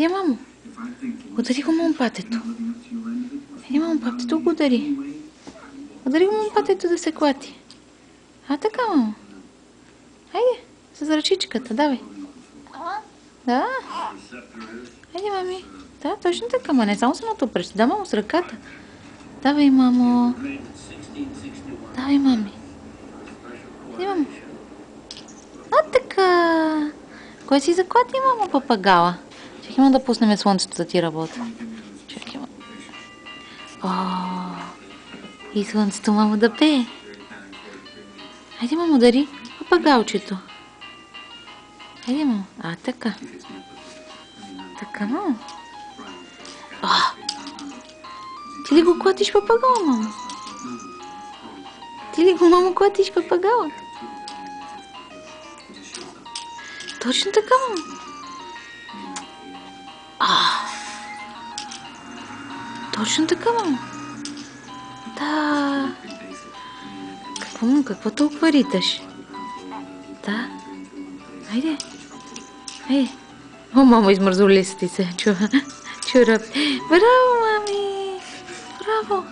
Хайде, мамо. Удари го, мамо, патето. Хайде, мамо, патето го удари. Удари го, мамо, патето да се клати. А така, мамо. Хайде, с ръчичката, давай. Да. Хайде, мами. Да, точно така, ма не само с едното пръще. Да, мамо, с ръката. Давай, мамо. Давай, мами. Хайде, мамо. А така. Кой си заклати, мамо, папагала? Чакай, мамо, да пуснем слънцето да ти работи. Чакай, мамо. И слънцето, мамо, да пее. Хайде, мамо, дари папагалчето. Хайде, мамо. А, така. Така, мамо. Ти ли го клатиш папагала, мамо? Ти ли го, мамо, клатиш папагала? Точно така, мамо. Точно така, мамо. Да. Какво толкова риташ? Да. Хайде. Хайде. О, мамо, измързули си се. Чурап. Браво, мами. Браво.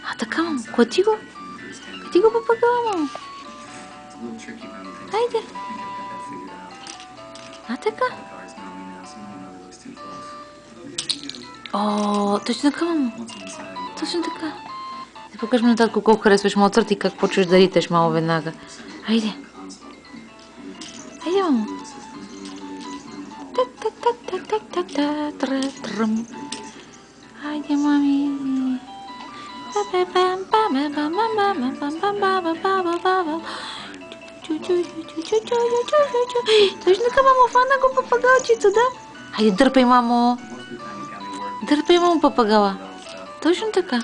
А така, мамо. Клати го. Клати го, папагала, мамо. Хайде. А така. Точно така, мамо. Точно така. Да покажем на татко колко харесваш Моцарт и как почваш да риташ, мамо, веднага. Хайде. Хайде, мамо. Хайде, мами. Точно така, мамо, фана го папагалчето, да? Хайде, дърпай, мамо. Дърпай, мамо, папагала. Точно така.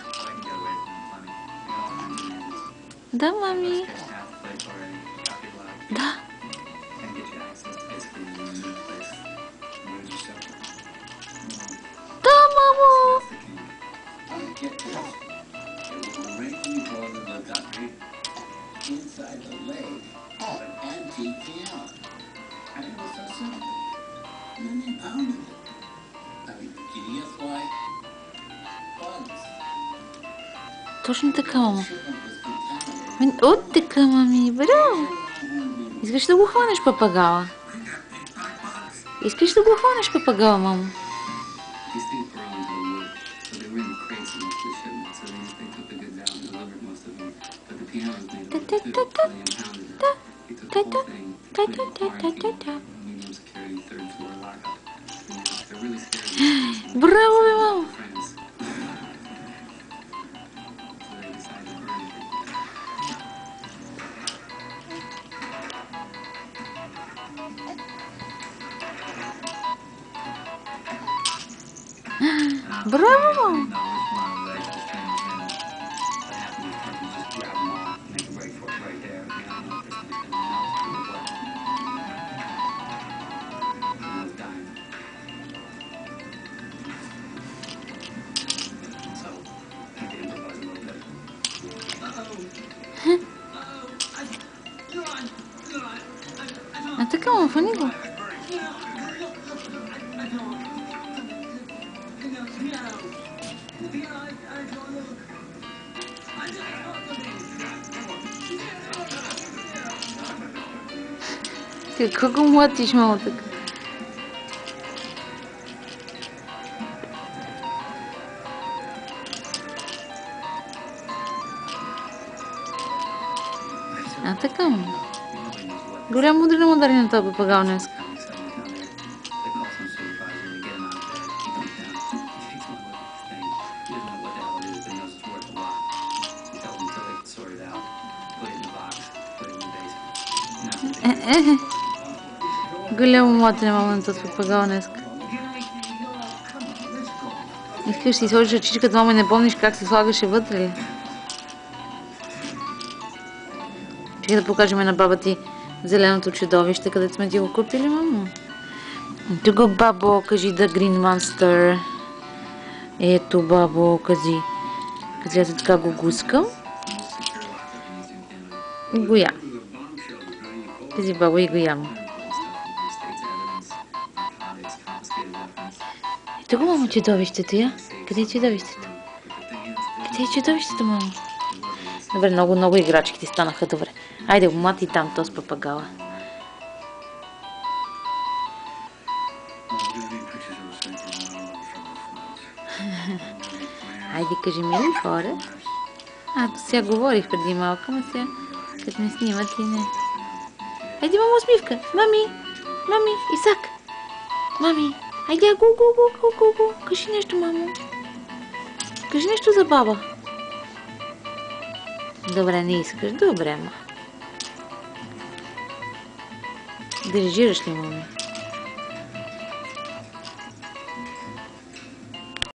Да, мами. Да. Да, мамо. Точно така, мамо. От така, мами. Браво! Искаш да го хванеш, папагала? Искаш да го хванеш, папагала, мамо? Браво, бе, мамо! Браво! А така, мамо, фани го. Какво го млатиш, мамо, така? А така, мамо. Голям удар му удари на този папагал днес. Голямо млатене, мамо, на този папагал днес. Искаш да си сложиш ръчичката, мамо, и не помниш как се слагаше вътре ли? Чакай да покажем на баба ти зеленото чудовище, където сме ти го купили, мамо. Тук, бабо, кажи The Green Monster. Ето, бабо, кажи. Гледате така го гускам. Гоя. Тези баба и го ямо. Ето го, мамо, чудовището, я. Къде е чудовището? Къде е чудовището, мамо? Добре, много играчки ти станаха, добре. Айде, мати там, то с папагала. Айде, кажи, мили хора. До сега говорих преди малко, но сега, като ме снимат и не. Айде, мамо, усмивка. Мами, Исак. Мами, айде, го. Кажи нещо, мамо. Кажи нещо за баба. Добре, не искаш. Добре, ма. Да режираш ли, мами?